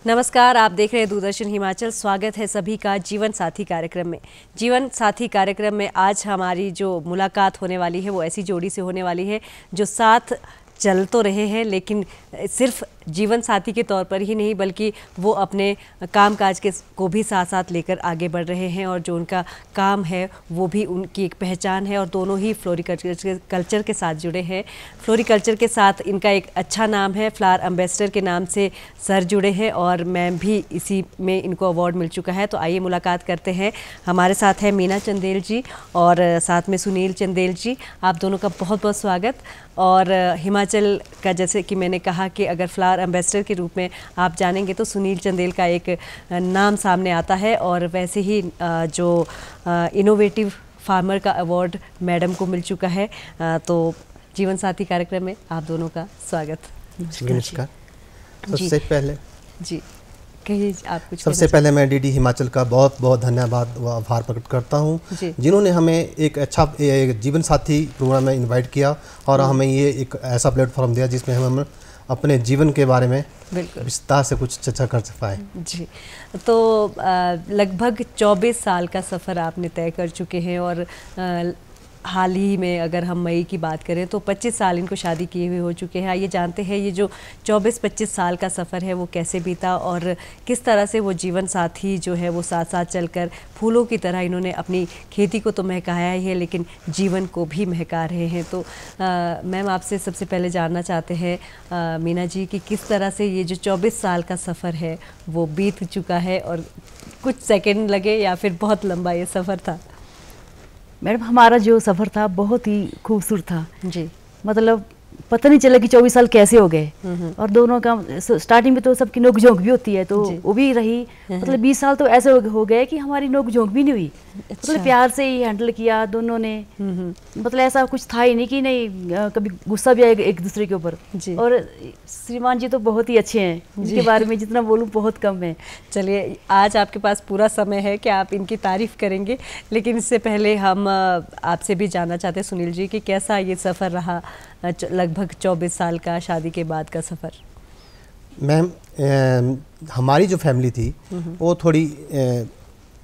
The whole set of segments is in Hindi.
नमस्कार, आप देख रहे हैं दूरदर्शन हिमाचल। स्वागत है सभी का जीवन साथी कार्यक्रम में। जीवन साथी कार्यक्रम में आज हमारी जो मुलाकात होने वाली है वो ऐसी जोड़ी से होने वाली है जो साथ चल तो रहे हैं लेकिन सिर्फ जीवन साथी के तौर पर ही नहीं बल्कि वो अपने कामकाज के को भी साथ साथ लेकर आगे बढ़ रहे हैं और जो उनका काम है वो भी उनकी एक पहचान है और दोनों ही फ्लोरिकल्चर के साथ जुड़े हैं। फ्लोरिकल्चर के साथ इनका एक अच्छा नाम है, फ्लावर एम्बेसडर के नाम से सर जुड़े हैं और मैम भी इसी में इनको अवार्ड मिल चुका है। तो आइए मुलाकात करते हैं। हमारे साथ है मीना चंदेल जी और साथ में सुनील चंदेल जी। आप दोनों का बहुत बहुत स्वागत। और हिमाचल का जैसे कि मैंने कहा कि अगर फ्लावर एम्बेसडर के रूप में आप जानेंगे तो सुनील चंदेल का एक नाम सामने आता है और वैसे ही जो इनोवेटिव फार्मर का अवार्ड मैडम को मिल चुका है। तो जीवन साथी कार्यक्रम में आप दोनों का स्वागत। नमस्कार। सबसे पहले जी कहिए आप कुछ। सबसे पहले मैं डीडी हिमाचल का बहुत बहुत धन्यवाद व आभार प्रकट करता हूँ जिन्होंने हमें एक अच्छा जीवन साथी प्रोग्राम में इनवाइट किया और हमें ये एक ऐसा प्लेटफॉर्म दिया जिसमें हम अपने जीवन के बारे में विस्तार से कुछ चर्चा कर पाए। जी, तो लगभग 24 साल का सफ़र आपने तय कर चुके हैं और हाल ही में अगर हम मई की बात करें तो 25 साल इनको शादी किए हुए हो चुके हैं। आइए जानते हैं ये जो 24-25 साल का सफ़र है वो कैसे बीता और किस तरह से वो जीवन साथी जो है वो साथ साथ चलकर फूलों की तरह इन्होंने अपनी खेती को तो महकाया ही है लेकिन जीवन को भी महका रहे हैं। तो मैम आपसे सबसे पहले जानना चाहते हैं मीना जी कि किस तरह से ये जो 24 साल का सफ़र है वो बीत चुका है और कुछ सेकेंड लगे या फिर बहुत लंबा ये सफ़र था। मैडम हमारा जो सफ़र था बहुत ही खूबसूरत था जी। मतलब पता नहीं चला कि 24 साल कैसे हो गए और दोनों का स्टार्टिंग में तो सबकी नोक झोंक भी होती है तो वो भी रही। मतलब 20 साल तो ऐसे हो गए कि हमारी नोक झोंक भी नहीं हुई। मतलब प्यार से ही हैंडल किया दोनों ने। मतलब ऐसा कुछ था ही नहीं कि नहीं कभी गुस्सा भी आएगा एक दूसरे के ऊपर। और श्रीमान जी तो बहुत ही अच्छे हैं, इनके बारे में जितना बोलूँ बहुत कम है। चलिए आज आपके पास पूरा समय है कि आप इनकी तारीफ़ करेंगे लेकिन इससे पहले हम आपसे भी जानना चाहते हैं सुनील जी कि कैसा ये सफ़र रहा लगभग 24 साल का शादी के बाद का सफ़र। मैम हमारी जो फैमिली थी वो थोड़ी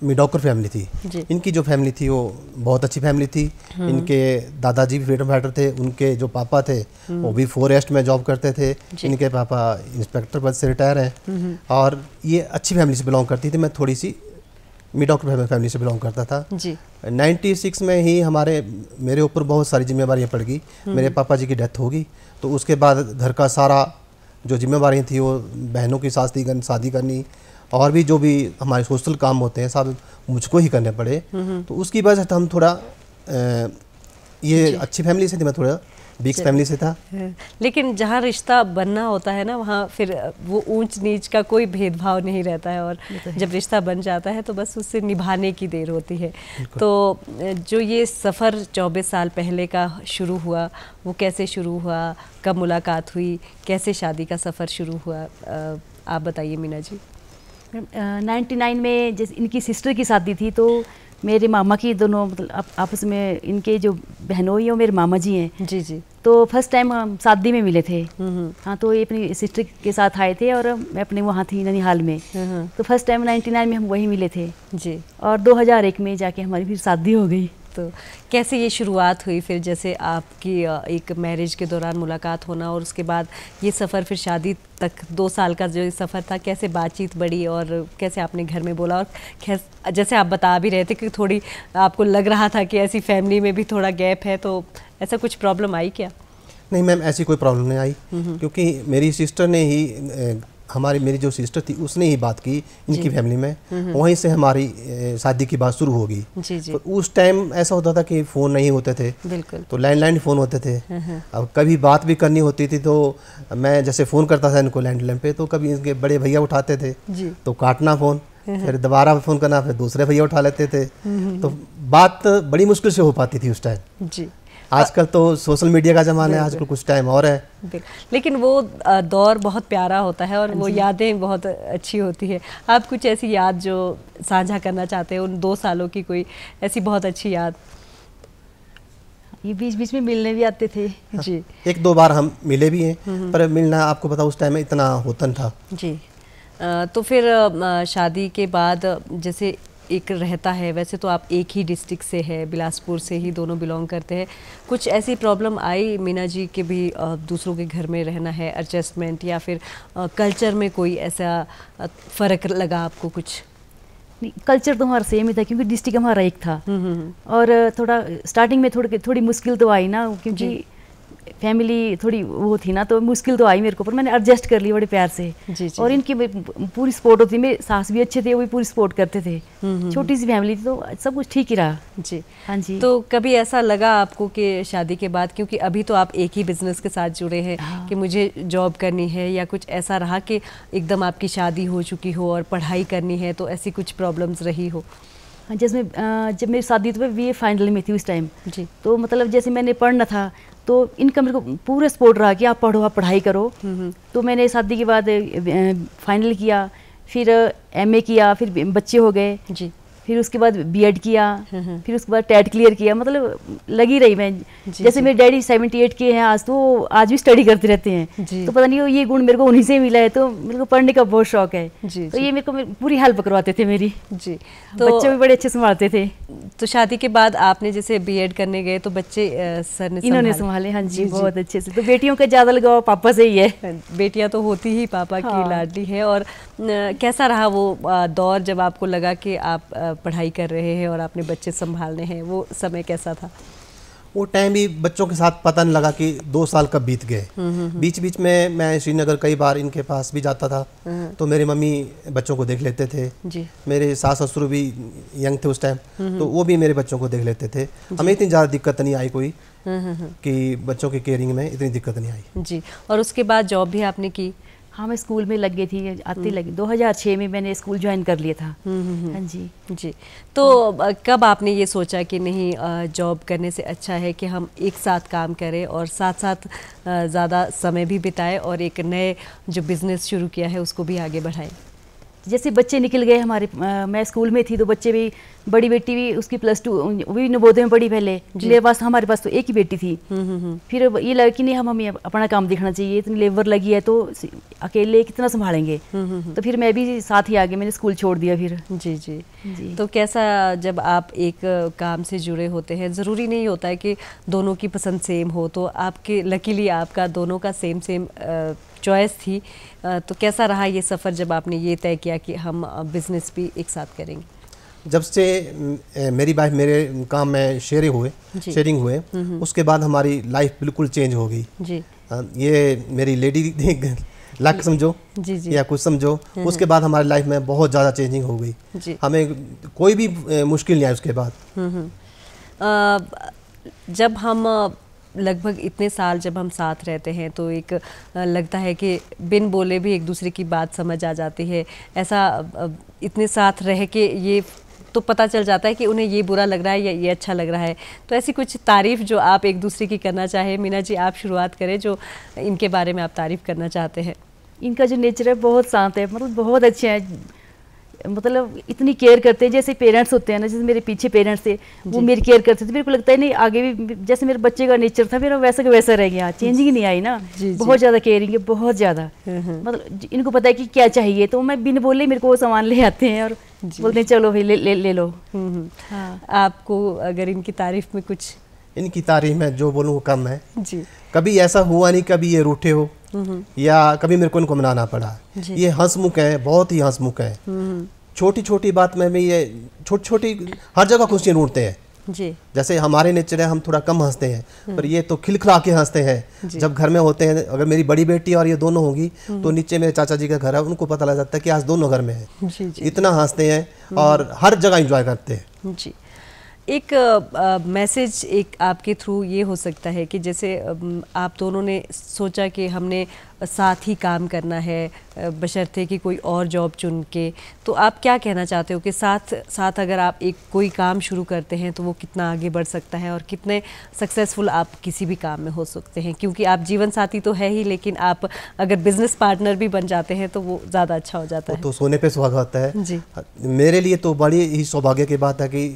मिडॉकर फैमिली थी। इनकी जो फैमिली थी वो बहुत अच्छी फैमिली थी। इनके दादाजी भी फ्रीडम फाइटर थे, उनके जो पापा थे वो भी फॉरेस्ट में जॉब करते थे। इनके पापा इंस्पेक्टर पद से रिटायर हैं और ये अच्छी फैमिली से बिलोंग करती थी। मैं थोड़ी सी मिडॉकर फैमिली से बिलोंग करता था जी। 96 में ही मेरे ऊपर बहुत सारी जिम्मेवारियाँ पड़ गई। मेरे पापा जी की डेथ हो गई तो उसके बाद घर का सारा जो जिम्मेवारियाँ थी वो बहनों की शादी करनी और भी जो भी हमारे सोशल काम होते हैं सब मुझको ही करने पड़े। तो उसकी वजह से हम थोड़ा ये अच्छी फैमिली से थी, मैं थोड़ा वीक फैमिली से था। लेकिन जहाँ रिश्ता बनना होता है ना वहाँ फिर वो ऊंच नीच का कोई भेदभाव नहीं रहता है और जब रिश्ता बन जाता है तो बस उससे निभाने की देर होती है। तो जो ये सफ़र 24 साल पहले का शुरू हुआ वो कैसे शुरू हुआ, कब मुलाकात हुई, कैसे शादी का सफ़र शुरू हुआ, आप बताइए मीना जी। 99 में जैसे इनकी सिस्टर की शादी थी तो मेरे मामा की दोनों मतलब आपस में इनके जो बहनोई हैं मेरे मामा जी हैं। जी जी। तो फर्स्ट टाइम हम शादी में मिले थे। हाँ, तो ये अपनी सिस्टर के साथ आए थे और मैं अपने वहाँ थी ननिहाल में। तो फर्स्ट टाइम 99 में हम वहीं मिले थे जी। और 2001 में जाके हमारी फिर शादी हो गई। तो कैसे ये शुरुआत हुई फिर, जैसे आपकी एक मैरिज के दौरान मुलाकात होना और उसके बाद ये सफ़र फिर शादी तक 2 साल का जो सफ़र था, कैसे बातचीत बढ़ी और कैसे आपने घर में बोला और जैसे आप बता भी रहे थे कि थोड़ी आपको लग रहा था कि ऐसी फैमिली में भी थोड़ा गैप है, तो ऐसा कुछ प्रॉब्लम आई क्या? नहीं मैम, ऐसी कोई प्रॉब्लम नहीं आई क्योंकि मेरी सिस्टर ने ही मेरी जो सिस्टर थी उसने ही बात की इनकी फैमिली में, वहीं से हमारी शादी की बात शुरू होगी। तो उस टाइम ऐसा होता था कि फ़ोन नहीं होते थे, बिल्कुल, तो लैंडलाइन फ़ोन होते थे। अब कभी बात भी करनी होती थी तो मैं जैसे फ़ोन करता था इनको लैंडलाइन पे तो कभी इनके बड़े भैया उठाते थे तो काटना फ़ोन, फिर दोबारा फ़ोन करना, फिर दूसरे भैया उठा लेते थे। तो बात बड़ी मुश्किल से हो पाती थी उस टाइम जी। आजकल तो सोशल मीडिया का ज़माना है, आजकल कुछ टाइम और है। लेकिन वो दौर बहुत प्यारा होता है और वो यादें बहुत अच्छी होती है। आप कुछ ऐसी याद जो साझा करना चाहते हैं उन 2 सालों की, कोई ऐसी बहुत अच्छी याद? ये बीच बीच में मिलने भी आते थे जी। 1-2 बार हम मिले भी हैं पर मिलना आपको पता उस टाइम में इतना होता था जी। तो फिर शादी के बाद जैसे एक रहता है, वैसे तो आप एक ही डिस्ट्रिक्ट से है, बिलासपुर से ही दोनों बिलोंग करते हैं, कुछ ऐसी प्रॉब्लम आई मीना जी के भी दूसरों के घर में रहना है, एडजस्टमेंट या फिर कल्चर में कोई ऐसा फ़र्क लगा आपको? कुछ नहीं, कल्चर तो हमारा सेम ही था क्योंकि डिस्ट्रिक्ट हमारा एक था। और थोड़ा स्टार्टिंग में थोड़ी मुश्किल तो आई ना, क्योंकि फैमिली थोड़ी वो थी ना, तो मुश्किल तो आई मेरे को, पर मैंने एडजस्ट कर लिया बड़े प्यार से। जी। और इनकी पूरी सपोर्ट होती, मेरे सास भी अच्छे थे, वो भी पूरी सपोर्ट करते थे। छोटी सी फैमिली थी तो सब कुछ ठीक ही रहा। जी हाँ जी। तो कभी ऐसा लगा आपको कि शादी के बाद, क्योंकि अभी तो आप एक ही बिजनेस के साथ जुड़े हैं, कि मुझे जॉब करनी है, या कुछ ऐसा रहा कि एकदम आपकी शादी हो चुकी हो और पढ़ाई करनी है, तो ऐसी कुछ प्रॉब्लम्स रही हो? जैसे जब मेरी शादी तो BA फाइनल में थी उस टाइम जी, तो मतलब जैसे मैंने पढ़ना था तो इनका मेरे को पूरा सपोर्ट रहा कि आप पढ़ो, आप पढ़ाई करो। तो मैंने शादी के बाद फाइनल किया, फिर MA किया, फिर बच्चे हो गए जी, फिर उसके बाद B.Ed किया, फिर उसके बाद टेट क्लियर किया, मतलब लगी रही मैं। जैसे मेरे डैडी 78 के हैं आज, तो आज भी स्टडी करते रहते हैं। तो पता नहीं ये गुण मेरे को उन्हीं से मिला है, तो मेरे को पढ़ने का बहुत शौक है। तो ये मेरे को पूरी हेल्प करवाते थे मेरी। जी, तो बच्चे भी बड़े अच्छे संभालते थे। तो शादी के बाद आपने जैसे B.Ed करने गए तो बच्चे सर ने इन्होंने संभाले? हाँ जी, बहुत अच्छे से। तो बेटियों का ज़्यादा लगाव पापा से ही है। बेटियां तो होती ही पापा की लाडली है। और कैसा रहा वो दौर जब आपको लगा कि आप पढ़ाई कर रहे हैं और आपने बच्चे संभालने हैं, वो समय कैसा था? वो टाइम भी बच्चों के साथ पता नहीं लगा कि 2 साल कब बीत गए। बीच बीच में मैं श्रीनगर कई बार इनके पास भी जाता था, तो मेरी मम्मी बच्चों को देख लेते थे जी। मेरे सास ससुर भी यंग थे उस टाइम, तो वो भी मेरे बच्चों को देख लेते थे। हमें इतनी ज़्यादा दिक्कत नहीं आई कोई, कि बच्चों की केयरिंग में इतनी दिक्कत नहीं आई। जी। और उसके बाद जॉब भी आपने की? हाँ, मैं स्कूल में लग गई थी, आती लगी। 2006 में मैंने स्कूल ज्वाइन कर लिया था। हाँ जी। जी। तो कब आपने ये सोचा कि नहीं, जॉब करने से अच्छा है कि हम एक साथ काम करें और साथ साथ ज़्यादा समय भी बिताएं और एक नए जो बिज़नेस शुरू किया है उसको भी आगे बढ़ाएं? जैसे बच्चे निकल गए हमारे, मैं स्कूल में थी तो बच्चे भी, बड़ी बेटी भी उसकी +2, वो भी नवोदय में पढ़ी पहले। मेरे पास, हमारे पास तो एक ही बेटी थी। फिर ये लगा कि नहीं, हमें अपना काम देखना चाहिए, इतनी लेबर लगी है तो अकेले कितना संभालेंगे। तो फिर मैं भी साथ ही आ गई, मैंने स्कूल छोड़ दिया फिर। जी जी जी। तो कैसा, जब आप एक काम से जुड़े होते हैं, ज़रूरी नहीं होता है कि दोनों की पसंद सेम हो, तो आपके लकीली आपका दोनों का सेम चॉइस थी, तो कैसा रहा ये सफ़र जब आपने ये तय किया कि हम बिज़नेस भी एक साथ करेंगे? जब से मेरी वाइफ मेरे काम में शेयरिंग हुए, उसके बाद हमारी लाइफ बिल्कुल चेंज हो गई जी। ये मेरी लेडी लक समझो जी जी, या कुछ समझो, उसके बाद हमारी लाइफ में बहुत ज़्यादा चेंजिंग हो गई जी। हमें कोई भी मुश्किल नहीं आई उसके बाद। जब हम लगभग इतने साल जब हम साथ रहते हैं तो एक लगता है कि बिन बोले भी एक दूसरे की बात समझ आ जाती है। ऐसा इतने साथ रह के ये तो पता चल जाता है कि उन्हें ये बुरा लग रहा है या ये अच्छा लग रहा है। तो ऐसी कुछ तारीफ़ जो आप एक दूसरे की करना चाहें, मीना जी आप शुरुआत करें, जो इनके बारे में आप तारीफ़ करना चाहते हैं। इनका जो नेचर है बहुत शांत है, मतलब बहुत अच्छे हैं, मतलब इतनी केयर करते हैं। जैसे पेरेंट्स होते हैं ना, जैसे मेरे पीछे पेरेंट्स थे, वो मेरी केयर करते थे। मेरे को लगता है नहीं, आगे भी जैसे मेरे बच्चे का नेचर था मेरा वैसा का वैसा रह गया, चेंजिंग नहीं आई ना। बहुत ज़्यादा केयरिंग है, बहुत ज़्यादा। मतलब इनको पता है कि क्या चाहिए, तो मैं बिन बोले मेरे को वो सामान ले आते हैं और बोलते हैं चलो भाई ले लो। हाँ। आपको अगर इनकी तारीफ में कुछ? इनकी तारीफ में जो बोलूँ वो कम है जी। कभी ऐसा हुआ नहीं कभी ये रूठे हो या कभी मेरे को इनको मनाना पड़ा। ये हंसमुख है, बहुत ही हंसमुख है। छोटी छोटी बात में भी ये छोटी हर जगह खुशियाँ ढूंढते हैं जी। जैसे हमारे नेचर है, हम थोड़ा कम हंसते हैं, पर ये तो खिलखिला के हंसते हैं। जब घर में होते हैं, अगर मेरी बड़ी बेटी और ये दोनों होंगी तो नीचे मेरे चाचा जी का घर है, उनको पता लग जाता है कि आज दोनों घर में है। इतना हंसते हैं और हर जगह एंजॉय करते हैं जी। एक मैसेज एक आपके थ्रू ये हो सकता है कि जैसे आप दोनों ने सोचा कि हमने साथ ही काम करना है, बशर्ते कि कोई और जॉब चुन के, तो आप क्या कहना चाहते हो कि साथ साथ अगर आप एक कोई काम शुरू करते हैं तो वो कितना आगे बढ़ सकता है और कितने सक्सेसफुल आप किसी भी काम में हो सकते हैं? क्योंकि आप जीवन साथी तो है ही, लेकिन आप अगर बिजनेस पार्टनर भी बन जाते हैं तो वो ज़्यादा अच्छा हो जाता है। तो सोने पे सुहागा होता है जी। मेरे लिए तो बड़ी ही सौभाग्य की बात है कि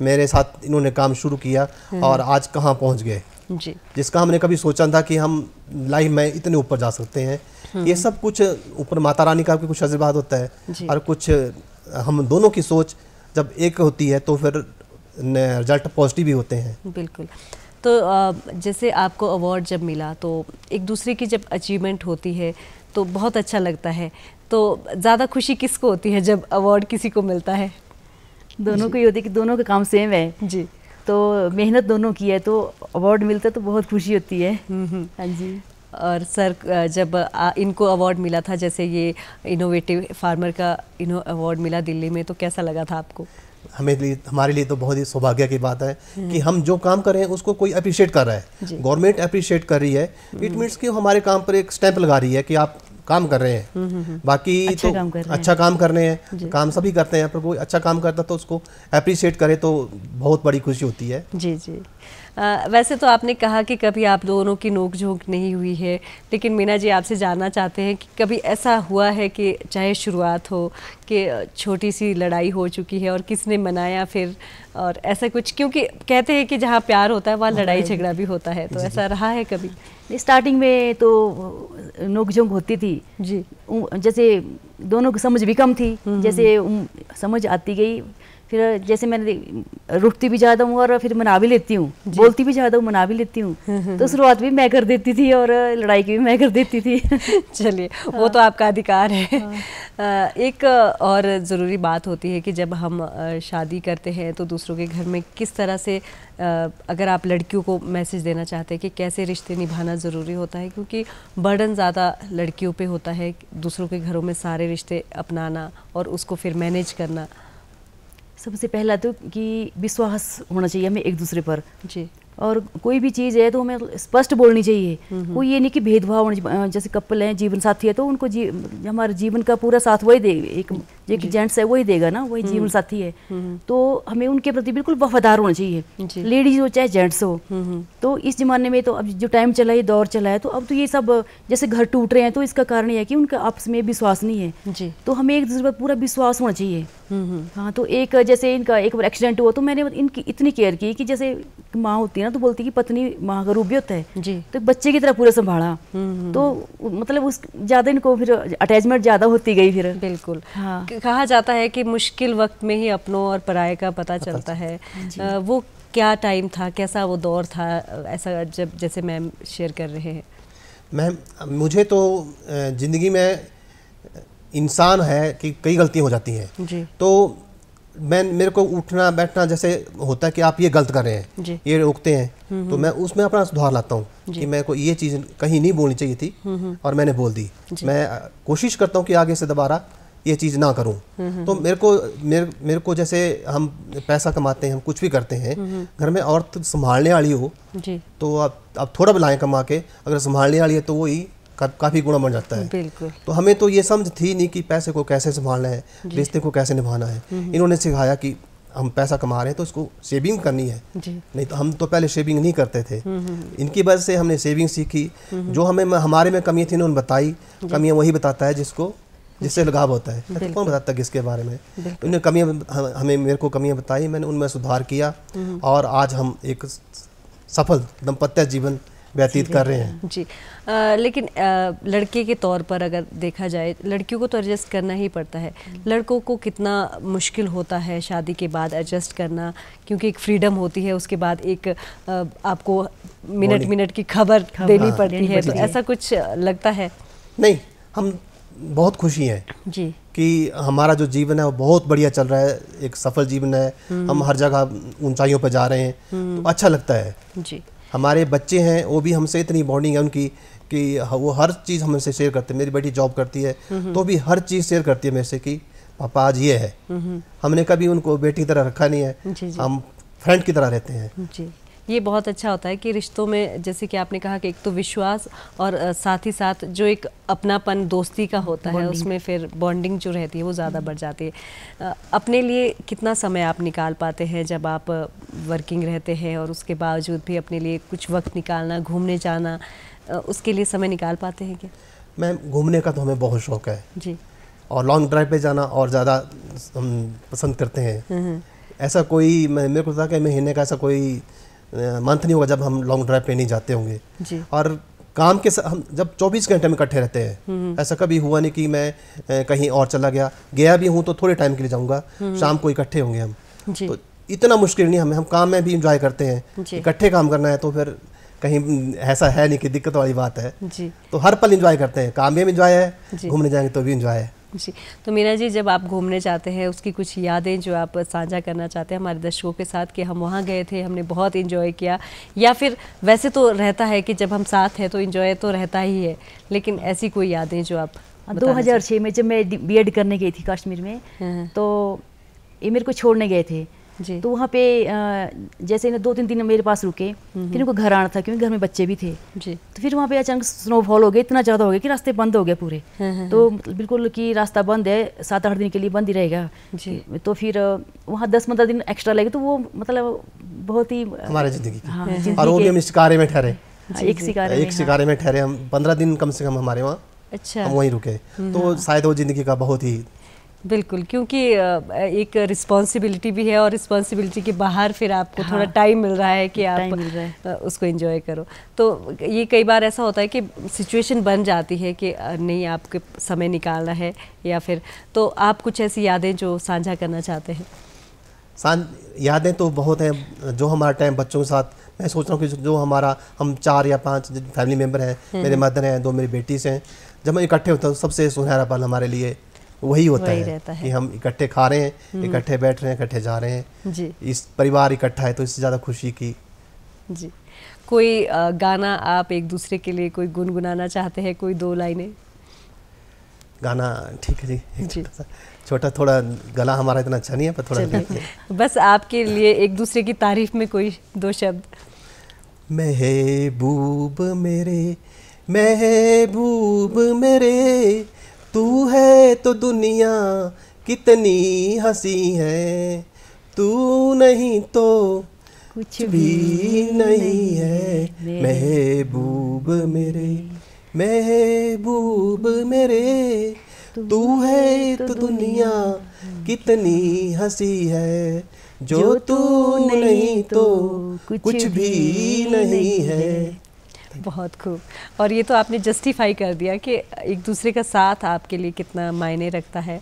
मेरे साथ इन्होंने काम शुरू किया और आज कहाँ पहुँच गए। जी, जिसका हमने कभी सोचा था कि हम लाइफ में इतने ऊपर जा सकते हैं। ये सब कुछ ऊपर माता रानी का भी कुछ आशीर्वाद होता है और कुछ हम दोनों की सोच जब एक होती है तो फिर रिजल्ट पॉजिटिव भी होते हैं। बिल्कुल। तो जैसे आपको अवार्ड जब मिला तो एक दूसरे की जब अचीवमेंट होती है तो बहुत अच्छा लगता है। तो ज़्यादा खुशी किसको होती है जब अवार्ड किसी को मिलता है? दोनों को ही होती है कि दोनों का काम सेम है जी, तो मेहनत दोनों की है तो अवार्ड मिलता है तो बहुत खुशी होती है। हाँ जी। और सर जब इनको अवार्ड मिला था, जैसे ये इनोवेटिव फार्मर का अवार्ड मिला दिल्ली में, तो कैसा लगा था आपको? हमारे लिए तो बहुत ही सौभाग्य की बात है कि हम जो काम कर रहे हैं उसको कोई अप्रिशिएट कर रहा है, गवर्नमेंट अप्रिशिएट कर रही है। इट मीन्स कि हमारे काम पर एक स्टैंप लगा रही है कि आप काम कर रहे हैं। बाकी अच्छा तो काम कर रहे हैं। अच्छा काम कर रहे हैं, काम सभी करते हैं, पर कोई अच्छा काम करता तो उसको अप्रिशिएट करे तो बहुत बड़ी खुशी होती है। जी जी। वैसे तो आपने कहा कि कभी आप दोनों की नोक झोंक नहीं हुई है, लेकिन मीना जी आपसे जानना चाहते हैं कि कभी ऐसा हुआ है कि चाहे शुरुआत हो कि छोटी सी लड़ाई हो चुकी है और किसने मनाया फिर, और ऐसा कुछ? क्योंकि कहते हैं कि जहाँ प्यार होता है वहाँ लड़ाई झगड़ा भी होता है, तो ऐसा रहा है कभी? स्टार्टिंग में तो नोक झोंक होती थी जी, जैसे दोनों की समझ भी कम थी, जैसे समझ आती गई, फिर जैसे मैंने रुकती भी ज़्यादा हूँ और फिर मना भी लेती हूँ, बोलती भी ज़्यादा हूँ, मना भी लेती हूँ। तो शुरुआत भी मैं कर देती थी और लड़ाई की भी मैं कर देती थी। चलिए, वो तो आपका अधिकार है। एक और ज़रूरी बात होती है कि जब हम शादी करते हैं तो दूसरों के घर में किस तरह से, अगर आप लड़कियों को मैसेज देना चाहते हैं कि कैसे रिश्ते निभाना ज़रूरी होता है, क्योंकि बर्डन ज़्यादा लड़कियों पे होता है, दूसरों के घरों में सारे रिश्ते अपनाना और उसको फिर मैनेज करना। सबसे पहला तो कि विश्वास होना चाहिए हमें एक दूसरे पर जी, और कोई भी चीज़ है तो हमें स्पष्ट बोलनी चाहिए। कोई ये नहीं कि भेदभाव होना, जैसे कपल हैं, जीवन साथी है तो उनको हमारे जीवन का पूरा साथ वही दे, एक जेंट्स है वही देगा ना, वही जीवन साथी है, तो हमें उनके प्रति बिल्कुल वफादार होना चाहिए, लेडीज हो चाहे जेंट्स हो। तो इस जमाने में तो अब जो टाइम चला है, दौर चला है, तो अब तो ये सब जैसे घर टूट रहे हैं तो इसका कारण यह है कि उनका आपस में विश्वास नहीं है जी, तो हमें एक दूसरे पर पूरा विश्वास होना चाहिए। हाँ, तो एक जैसे इनका एक बार एक्सीडेंट हुआ तो मैंने इनकी इतनी केयर की कि जैसे माँ होती है ना तो बोलती है कि पत्नी माँ का रूप भी होता है जी, तो बच्चे की तरह पूरा संभाला। तो मतलब उस ज़्यादा इनको फिर अटैचमेंट ज़्यादा होती गई फिर। बिल्कुल। हाँ। कहा जाता है कि मुश्किल वक्त में ही अपनों और पराये का पता चलता है। वो क्या टाइम था, कैसा वो दौर था, ऐसा जब जैसे मैम शेयर कर रहे हैं? मैम, मुझे तो ज़िंदगी में इंसान है कि कई गलतियां हो जाती हैं जी, तो मेरे को उठना बैठना जैसे होता है कि आप ये गलत कर रहे हैं, जी, ये रोकते हैं, तो मैं उसमें अपना सुधार लाता हूँ कि मेरे को ये चीज़ कहीं नहीं बोलनी चाहिए थी और मैंने बोल दी। मैं कोशिश करता हूँ कि आगे से दोबारा ये चीज़ ना करूँ। तो मेरे को जैसे हम पैसा कमाते हैं, हम कुछ भी करते हैं, घर में औरत संभालने वाली हो जी, तो आप थोड़ा भी लाएँ कमा के, अगर संभालने वाली है तो वही काफ़ी गुना बन जाता है। बिल्कुल। तो हमें तो ये समझ थी नहीं कि पैसे को कैसे संभालना है, रिश्ते को कैसे निभाना है। इन्होंने सिखाया कि हम पैसा कमा रहे हैं तो इसको सेविंग करनी है जी, नहीं तो हम तो पहले सेविंग नहीं करते थे। इनकी वजह से हमने सेविंग सीखी। जो हमारे में कमी थी उन्होंने बताई। कमियां वही बताता है जिससे लगाव होता है, तो कौन बताता है किसके बारे में। तो इन्हें कमियां मेरे को कमियां बताई, मैंने उनमें सुधार किया और आज हम एक सफल दाम्पत्य जीवन व्यतीत कर रहे हैं। जी। लेकिन लड़के के तौर पर अगर देखा जाए, लड़कियों को तो एडजस्ट करना ही पड़ता है, लड़कों को कितना मुश्किल होता है शादी के बाद एडजस्ट करना, क्योंकि एक फ्रीडम होती है, उसके बाद एक आपको मिनट मिनट की खबर देनी पड़ती है, तो ऐसा कुछ लगता है? नहीं, हम बहुत खुशी हैं जी कि हमारा जो जीवन है वो बहुत बढ़िया चल रहा है, एक सफल जीवन है। हम हर जगह ऊंचाइयों पर जा रहे हैं, तो अच्छा लगता है। जी, हमारे बच्चे हैं, वो भी हमसे इतनी बॉन्डिंग है उनकी कि वो हर चीज़ हमसे शेयर करते हैं। मेरी बेटी जॉब करती है तो भी हर चीज़ शेयर करती है मेरे से कि पापा आज ये है। हमने कभी उनको बेटी की तरह रखा नहीं है, जी, जी, हम फ्रेंड की तरह रहते हैं। जी। ये बहुत अच्छा होता है कि रिश्तों में, जैसे कि आपने कहा कि एक तो विश्वास और साथ ही साथ जो एक अपनापन दोस्ती का होता है, उसमें फिर बॉन्डिंग जो रहती है वो ज़्यादा बढ़ जाती है। अपने लिए कितना समय आप निकाल पाते हैं जब आप वर्किंग रहते हैं, और उसके बावजूद भी अपने लिए कुछ वक्त निकालना, घूमने जाना, उसके लिए समय निकाल पाते हैं क्या? मैम, घूमने का तो हमें बहुत शौक़ है जी, और लॉन्ग ड्राइव पे जाना और ज़्यादा हम पसंद करते हैं। ऐसा कोई मेरे को लगता है कि महीने का ऐसा कोई मंथ नहीं होगा जब हम लॉन्ग ड्राइव पे नहीं जाते होंगे जी। और काम के हम जब 24 घंटे में इकट्ठे रहते हैं, ऐसा कभी हुआ नहीं कि मैं कहीं और चला गया भी हूँ तो थोड़े टाइम के लिए जाऊँगा, शाम को इकट्ठे होंगे हम। तो इतना मुश्किल नहीं हमें, हम काम में भी इंजॉय करते हैं। इकट्ठे काम करना है तो फिर कहीं ऐसा है नहीं कि दिक्कत वाली बात है जी। तो हर पल इंजॉय करते हैं, काम में भी इंजॉय है, घूमने जाएंगे तो भी इंजॉय है जी। तो मीना जी, जब आप घूमने जाते हैं उसकी कुछ यादें जो आप साझा करना चाहते हैं हमारे दर्शकों के साथ कि हम वहाँ गए थे, हमने बहुत एंजॉय किया, या फिर वैसे तो रहता है कि जब हम साथ हैं तो एंजॉय तो रहता ही है, लेकिन ऐसी कोई यादें जो आप 2006 में जब मैं बीएड करने गई थी कश्मीर में, तो ये मेरे को छोड़ने गए थे जी। तो वहाँ पे जैसे इन्हें 2-3 दिन मेरे पास रुके, फिर इनको घर आना था क्योंकि घर में बच्चे भी थे जी। तो फिर वहाँ पे अचानक स्नोफॉल हो गया, इतना ज़्यादा हो गया कि रास्ते बंद हो गए पूरे। तो बिल्कुल कि रास्ता बंद है, 7-8 दिन के लिए बंद ही रहेगा जी। तो फिर वहाँ 10-15 दिन एक्स्ट्रा लगे, तो वो मतलब बहुत ही हमारे जिंदगी की। और वो भी हम शिकारे में ठहरे, एक शिकारे में ठहरे हम 15 दिन कम से कम हमारे वहाँ। अच्छा, हम वहीं रुके, तो शायद वो जिंदगी का बहुत ही बिल्कुल, क्योंकि एक रिस्पॉन्सिबिलिटी भी है और रिस्पॉन्सिबिलिटी के बाहर फिर आपको थोड़ा टाइम मिल रहा है कि आप उसको एंजॉय करो। तो ये कई बार ऐसा होता है कि सिचुएशन बन जाती है कि नहीं आपके समय निकालना है, या फिर तो आप कुछ ऐसी यादें जो साझा करना चाहते हैं? यादें तो बहुत हैं जो हमारा टाइम बच्चों के साथ, मैं सोच रहा हूँ कि जो हमारा हम 4 या 5 फैमिली मेम्बर हैं, मेरे मदर हैं, 2 मेरी बेटीज हैं, जब हम इकट्ठे होते हैं सबसे सुनहरा पल हमारे लिए वही होता है कि हम इकट्ठे खा रहे हैं, इकट्ठे बैठ रहे हैं, इकट्ठे जा रहे हैं जी। इस परिवार इकट्ठा है तो इससे ज़्यादा खुशी की जी। कोई गाना आप एक दूसरे के लिए कोई गुनगुनाना चाहते हैं, कोई 2 लाइनें? गाना ठीक है जी, छोटा थोड़ा गला हमारा इतना अच्छा नहीं है पर थोड़ा बस आपके लिए एक दूसरे की तारीफ में कोई 2 शब्द। महबूब मेरे, महबूब मेरे, तू है तो दुनिया कितनी हंसी है, तू नहीं तो कुछ भी नहीं है, महबूब मेरे, महबूब मेरे, तू है तो दुनिया कितनी हंसी है, जो तू नहीं तो कुछ भी नहीं है। बहुत खूब। और ये तो आपने जस्टिफाई कर दिया कि एक दूसरे का साथ आपके लिए कितना मायने रखता है।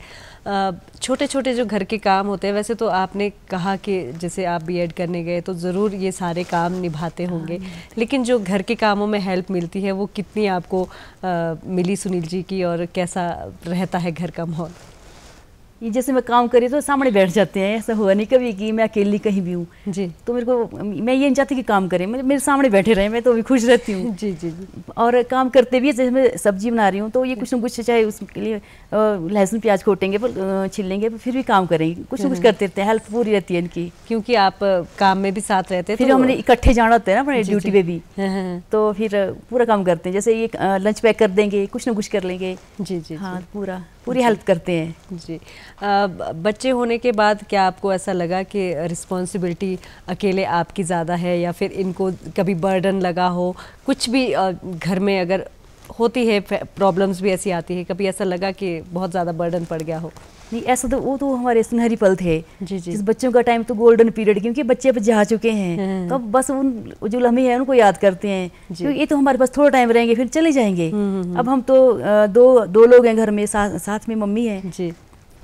छोटे छोटे जो घर के काम होते हैं, वैसे तो आपने कहा कि जैसे आप बीएड करने गए तो ज़रूर ये सारे काम निभाते होंगे, लेकिन जो घर के कामों में हेल्प मिलती है वो कितनी आपको मिली सुनील जी की, और कैसा रहता है घर का माहौल? ये जैसे मैं काम करी तो सामने बैठ जाते हैं, ऐसा हुआ नहीं कभी कि मैं अकेली कहीं भी हूँ जी। तो मेरे को, मैं ये नहीं चाहती कि काम करें, मेरे सामने बैठे रहे, मैं तो भी खुश रहती हूँ जी जी जी। और काम करते भी, जैसे मैं सब्जी बना रही हूँ तो ये कुछ ना कुछ, चाहे उसके लिए लहसुन प्याज खोटेंगे छिल लेंगे, फिर भी काम करेंगे, कुछ ना कुछ करते रहते हैं, हेल्प पूरी रहती है इनकी, क्योंकि आप काम में भी साथ रहते हैं। फिर हमने इकट्ठे जाना होता है ना अपने ड्यूटी पे भी, तो फिर पूरा काम करते हैं, जैसे ये लंच पैक कर देंगे, कुछ ना कुछ कर लेंगे जी जी। हाँ, पूरी हेल्प करते हैं जी। बच्चे होने के बाद क्या आपको ऐसा लगा कि रिस्पॉन्सिबिलिटी अकेले आपकी ज़्यादा है, या फिर इनको कभी बर्डन लगा हो, कुछ भी घर में अगर होती है प्रॉब्लम्स भी ऐसी आती है, कभी ऐसा लगा कि बहुत ज़्यादा बर्डन पड़ गया हो? नहीं, ऐसा तो वो तो हमारे सुनहरी पल थे जी जी। इस बच्चों का टाइम तो गोल्डन पीरियड, क्योंकि बच्चे अब जा चुके हैं तो अब बस उन जो लम्हे हैं उनको याद करते हैं, क्योंकि ये तो हमारे पास थोड़ा टाइम रहेंगे फिर चले जाएंगे। अब हम तो दो लोग हैं घर में, साथ में मम्मी है जी,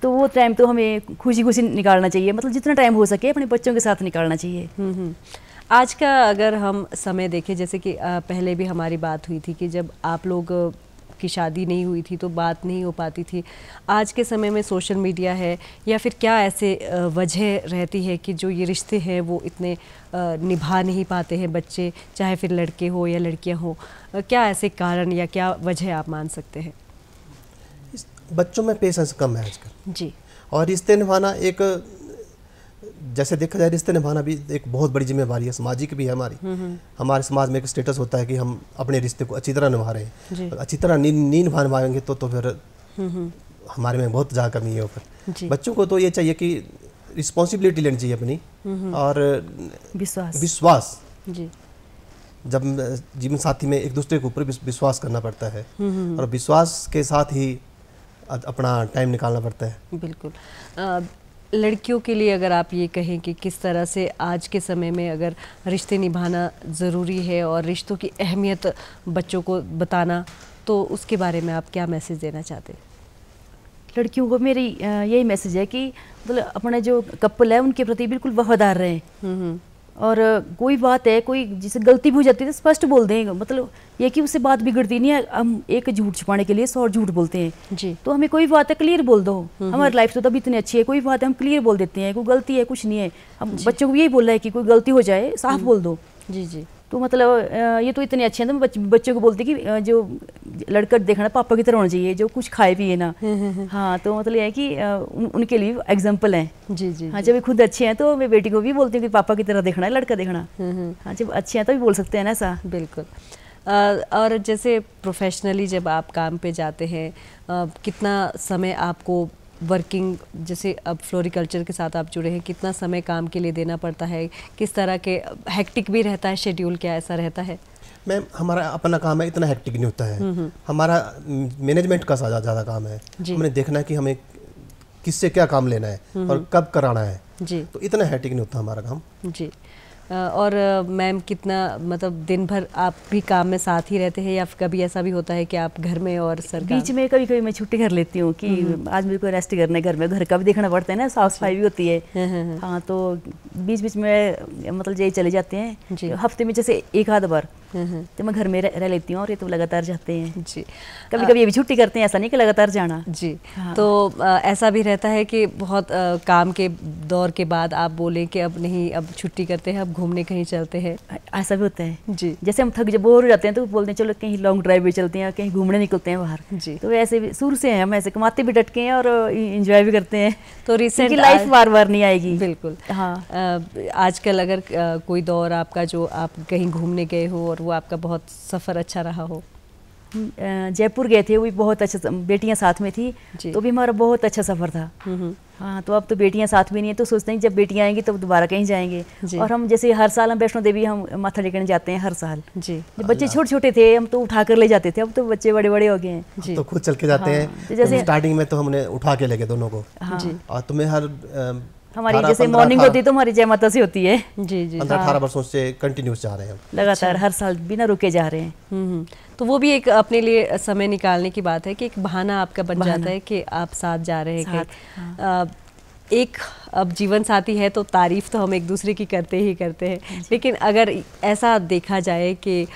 तो वो टाइम तो हमें खुशी खुशी निकालना चाहिए, मतलब जितना टाइम हो सके अपने बच्चों के साथ निकालना चाहिए। आज का अगर हम समय देखें, जैसे कि पहले भी हमारी बात हुई थी कि जब आप लोग की शादी नहीं हुई थी तो बात नहीं हो पाती थी, आज के समय में सोशल मीडिया है, या फिर क्या ऐसे वजह रहती है कि जो ये रिश्ते हैं वो इतने निभा नहीं पाते हैं बच्चे, चाहे फिर लड़के हो या लड़कियां हो, क्या ऐसे कारण या क्या वजह आप मान सकते हैं? बच्चों में पेशेंस कम है आजकल जी, और रिश्ते निभाना एक, जैसे देखा जाए रिश्ते निभाना भी एक बहुत बड़ी जिम्मेवारी है, सामाजिक भी है हमारी। हमारे समाज में एक स्टेटस होता है कि हम अपने रिश्ते को अच्छी तरह निभा रहे हैं, अच्छी तरह नहीं निभाएंगे तो फिर हमारे में बहुत ज़्यादा कमी है ऊपर। बच्चों को तो ये चाहिए कि रिस्पॉन्सिबिलिटी लेनी चाहिए अपनी, और विश्वास जी, जब जीवन साथी में एक दूसरे के ऊपर विश्वास करना पड़ता है, और विश्वास के साथ ही अपना टाइम निकालना पड़ता है। बिल्कुल। लड़कियों के लिए अगर आप ये कहें कि किस तरह से आज के समय में अगर रिश्ते निभाना ज़रूरी है और रिश्तों की अहमियत बच्चों को बताना, तो उसके बारे में आप क्या मैसेज देना चाहते हैं? लड़कियों को मेरी यही मैसेज है कि मतलब अपने जो कपल है उनके प्रति बिल्कुल वफादार रहें, और कोई बात है, कोई जिसे गलती भी हो जाती है तो स्पष्ट बोल दें। मतलब ये कि उससे बात बिगड़ती नहीं है, हम एक झूठ छुपाने के लिए 100 झूठ बोलते हैं जी। तो हमें कोई बात है क्लियर बोल दो, हमारी लाइफ तो तब इतनी अच्छी है, कोई बात है हम क्लियर बोल देते हैं, कोई गलती है कुछ नहीं है। हम बच्चों को यही बोल रहे हैं कि कोई गलती हो जाए साफ बोल दो जी जी। तो मतलब ये तो इतने अच्छे हैं, तो मैं बच्चों को बोलती कि जो लड़का देखना पापा की तरह होना चाहिए, जो कुछ खाए पिए ना। हाँ, तो मतलब ये है कि उनके लिए एग्जाम्पल हैं जी जी। हाँ, जब ये खुद अच्छे हैं तो मैं बेटी को भी बोलती हूँ कि पापा की तरह देखना है, लड़का देखना। हाँ, जब अच्छे हैं तो भी बोल सकते हैं ना ऐसा। बिल्कुल। और जैसे प्रोफेशनली जब आप काम पे जाते हैं, कितना समय आपको वर्किंग, जैसे अब फ्लोरिकल्चर के साथ आप जुड़े हैं, कितना समय काम के लिए देना पड़ता है? किस तरह के हेक्टिक भी रहता है शेड्यूल, क्या ऐसा रहता है? मैम, हमारा अपना काम है, इतना हेक्टिक नहीं होता है। हमारा मैनेजमेंट का ज़्यादा काम है। हमने देखना है कि हमें किससे क्या काम लेना है और कब कराना है जी। तो इतना हेक्टिक नहीं होता हमारा काम जी। और मैम, कितना मतलब दिन भर आप भी काम में साथ ही रहते हैं या कभी ऐसा भी होता है कि आप घर में और सर बीच में कभी कभी मैं छुट्टी कर लेती हूँ कि आज मेरे को रेस्ट करना है, घर में घर का भी देखना पड़ता है ना, साफ सफाई भी होती है। हाँ, तो बीच बीच में मतलब यही चले जाते हैं हफ्ते में जैसे एक आध बार, तो मैं घर में रह लेती हूँ और ये तो लगातार जाते हैं जी। कभी कभी ये भी छुट्टी करते हैं, ऐसा नहीं कि लगातार जाना जी। तो ऐसा भी रहता है कि बहुत काम के दौर के बाद आप बोलें कि अब नहीं, अब छुट्टी करते हैं, अब घूमने कहीं चलते हैं, ऐसा भी होता है जी। जैसे हम थक जब बोर हो जाते हैं तो बोलते हैं चलो कहीं लॉन्ग ड्राइव भी चलते हैं, कहीं घूमने निकलते हैं बाहर जी। तो ऐसे भी शुरू से हैं हम, ऐसे कमाते भी डटके हैं और इंजॉय भी करते हैं। तो रिसेंट लाइफ बार बार नहीं आएगी। बिल्कुल। हाँ, आजकल अगर कोई दौर आपका जो आप कहीं घूमने गए हो और वो आपका बहुत सफ़र अच्छा रहा हो? जयपुर गए थे, वो भी बहुत अच्छा, बेटियां साथ में थी तो भी हमारा बहुत अच्छा सफ़र था। हाँ, तो अब तो बेटियां साथ में नहीं है तो सोचते हैं जब बेटियां आएंगी तो दोबारा कहीं जाएंगे। और हम जैसे हर साल हम वैष्णो देवी हम माथा टेकने जाते हैं हर साल जी। जब बच्चे छोटे छोटे थे हम तो उठा कर ले जाते थे, अब तो बच्चे बड़े बड़े हो गए हैं जी। तो खुद चल के जाते हैं। तो जैसे स्टार्टिंग में तो हमने उठा के लेके दोनों को जी। और तुम्हें हर हमारी जैसे मॉर्निंग होती है तो हमारी जय माता से होती है जी जी। 15-18 वर्षों से कंटिन्यूस जा रहे हैं लगातार, हर साल बिना रुके जा रहे हैं। तो वो भी एक अपने लिए समय निकालने की बात है कि एक बहाना आपका बन जाता है कि आप साथ जा रहे हैं। एक अब जीवन साथी है तो तारीफ तो हम एक दूसरे की करते ही करते हैं, लेकिन अगर ऐसा देखा जाए कि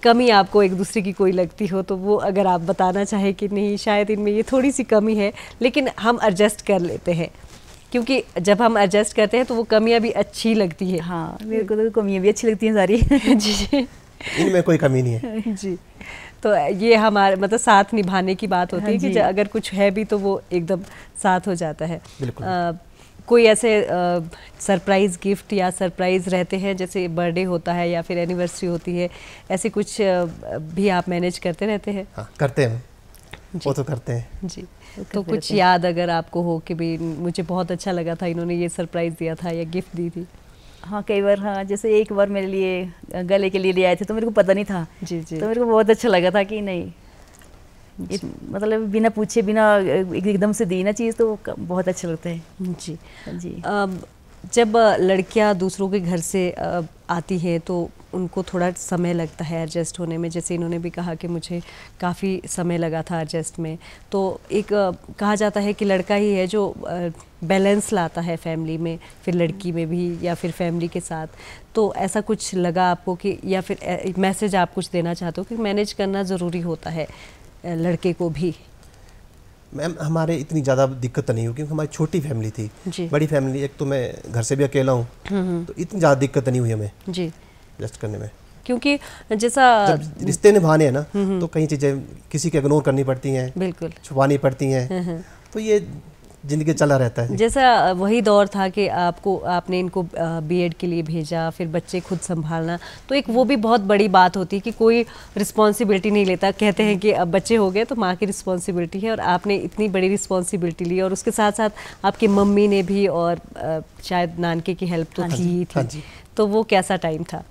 कमी आपको एक दूसरे की कोई लगती हो, तो वो अगर आप बताना चाहें कि नहीं, शायद इनमें ये थोड़ी सी कमी है लेकिन हम एडजस्ट कर लेते हैं, क्योंकि जब हम एडजस्ट करते हैं तो वो कमियां भी अच्छी लगती है। हाँ, मेरे को तो कमियां भी अच्छी लगती हैं सारी जी। इनमें कोई कमी नहीं है जी। तो ये हमारे मतलब साथ निभाने की बात होती है कि अगर कुछ है भी तो वो एकदम साथ हो जाता है। बिल्कुल। कोई ऐसे सरप्राइज़ गिफ्ट या सरप्राइज़ रहते हैं, जैसे बर्थडे होता है या फिर एनिवर्सरी होती है, ऐसे कुछ भी आप मैनेज करते रहते हैं? हाँ, करते हैं, वो तो करते हैं जी। तो कुछ याद अगर आपको हो कि भी मुझे बहुत अच्छा लगा था, इन्होंने ये सरप्राइज़ दिया था या गिफ्ट दी थी? हाँ, कई बार। हाँ, जैसे एक बार मेरे लिए गले के लिए ले आए थे तो मेरे को पता नहीं था जी जी। तो मेरे को बहुत अच्छा लगा था कि नहीं, मतलब बिना पूछे बिना एकदम से दी ना चीज़ तो बहुत अच्छा लगता है जी जी। जब लड़कियां दूसरों के घर से आती हैं तो उनको थोड़ा समय लगता है एडजस्ट होने में, जैसे इन्होंने भी कहा कि मुझे काफ़ी समय लगा था एडजस्ट में। तो एक कहा जाता है कि लड़का ही है जो बैलेंस लाता है फैमिली में, फिर लड़की में भी या फिर फैमिली के साथ। तो ऐसा कुछ लगा आपको कि, या फिर मैसेज आप कुछ देना चाहते हो कि मैनेज करना ज़रूरी होता है लड़के को भी? मैम, हमारे इतनी ज़्यादा दिक्कत नहीं हुई क्योंकि हमारी छोटी फैमिली थी जी। बड़ी फैमिली, एक तो मैं घर से भी अकेला हूँ तो इतनी ज़्यादा दिक्कत नहीं हुई हमें जी एडजस्ट करने में, क्योंकि जैसा जब रिश्ते निभाने हैं ना तो कई चीज़ें किसी के इग्नोर करनी पड़ती हैं, बिल्कुल छुपानी पड़ती हैं, तो ये ज़िंदगी चला रहता है। जैसा वही दौर था कि आपने इनको बीएड के लिए भेजा, फिर बच्चे खुद संभालना, तो एक वो भी बहुत बड़ी बात होती है कि कोई रिस्पॉन्सिबिलिटी नहीं लेता। कहते हैं कि अब बच्चे हो गए तो माँ की रिस्पॉन्सिबिलिटी है, और आपने इतनी बड़ी रिस्पॉन्सिबिलिटी ली, और उसके साथ साथ आपकी मम्मी ने भी, और शायद नानके की हेल्प तो थी ही थी। तो वो कैसा टाइम था?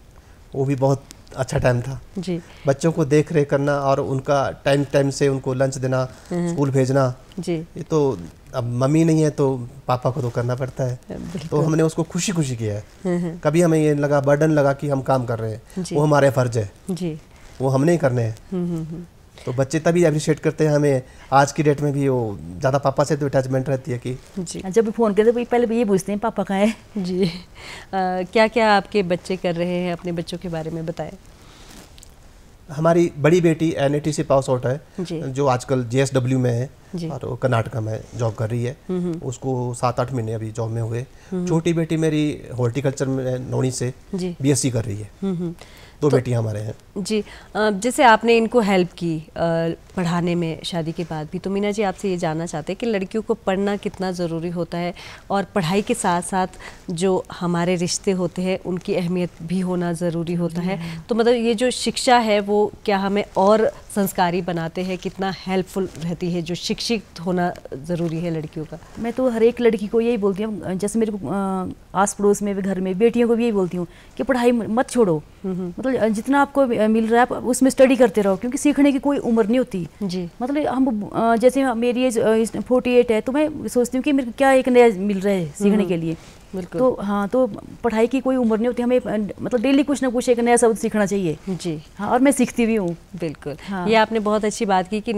वो भी बहुत अच्छा टाइम था जी। बच्चों को देख रेख करना और उनका टाइम टाइम से उनको लंच देना, स्कूल भेजना जी। ये तो अब मम्मी नहीं है तो पापा को तो करना पड़ता है, तो हमने उसको खुशी खुशी किया है। कभी हमें ये लगा बर्डन लगा कि हम काम कर रहे हैं, वो हमारे फर्ज है जी, वो हमने ही करने हैं। तो बच्चे तभी अप्रिशिएट करते हैं हमें। आज की डेट में भी वो ज़्यादा पापा से तो अटैचमेंट रहती है कि जी। जब भी फ़ोन करते पहले भी ये पूछते हैं पापा कहाँ है। जी। क्या क्या आपके बच्चे कर रहे हैं, अपने बच्चों के बारे में बताएं। हमारी बड़ी बेटी NIT से पास आउट है, जो आजकल JSW में है और वो कर्नाटका में जॉब कर रही है। उसको 7-8 महीने अभी जॉब में हुए। छोटी बेटी मेरी हॉर्टिकल्चर में नौणी से BSc कर रही है। दो बेटियां हमारे हैं जी। जैसे आपने इनको हेल्प की पढ़ाने में शादी के बाद भी, तो मीना जी आपसे ये जानना चाहते हैं कि लड़कियों को पढ़ना कितना ज़रूरी होता है और पढ़ाई के साथ साथ जो हमारे रिश्ते होते हैं उनकी अहमियत भी होना ज़रूरी होता है। तो मतलब ये जो शिक्षा है वो क्या हमें और संस्कारी बनाते हैं, कितना हेल्पफुल रहती है जो शिक्षित होना ज़रूरी है लड़कियों का? मैं तो हर एक लड़की को यही बोलती हूँ, जैसे मेरे को आस पड़ोस में भी घर में बेटियों को भी यही बोलती हूँ कि पढ़ाई मत छोड़ो, मतलब जितना आपको मिल रहा है आप उसमें स्टडी करते रहो, क्योंकि सीखने की कोई उम्र नहीं होती जी। मतलब हम जैसे मेरी एज 48 है तो मैं सोचती हूँ कि मेरे को क्या एक नया मिल रहा है सीखने के लिए। तो हाँ, तो पढ़ाई की कोई उम्र नहीं होती, हमें मतलब डेली कुछ ना कुछ एक नया शब्द सीखना चाहिए जी। हाँ, और मैं सीखती भी हूँ। बिल्कुल हाँ। ये आपने बहुत अच्छी बात की कि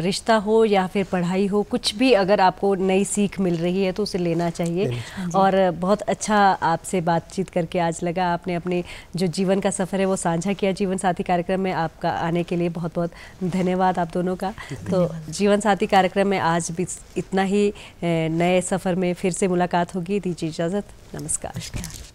रिश्ता हो या फिर पढ़ाई हो, कुछ भी अगर आपको नई सीख मिल रही है तो उसे लेना चाहिए। और बहुत अच्छा आपसे बातचीत करके आज लगा। आपने अपने जो जीवन का सफ़र है वो साझा किया जीवन साथी कार्यक्रम में। आपका आने के लिए बहुत बहुत धन्यवाद आप दोनों का। तो जीवन साथी कार्यक्रम में आज भी इतना ही। नए सफ़र में फिर से मुलाकात होगी। दीजिए इजाज़त। नमस्कार।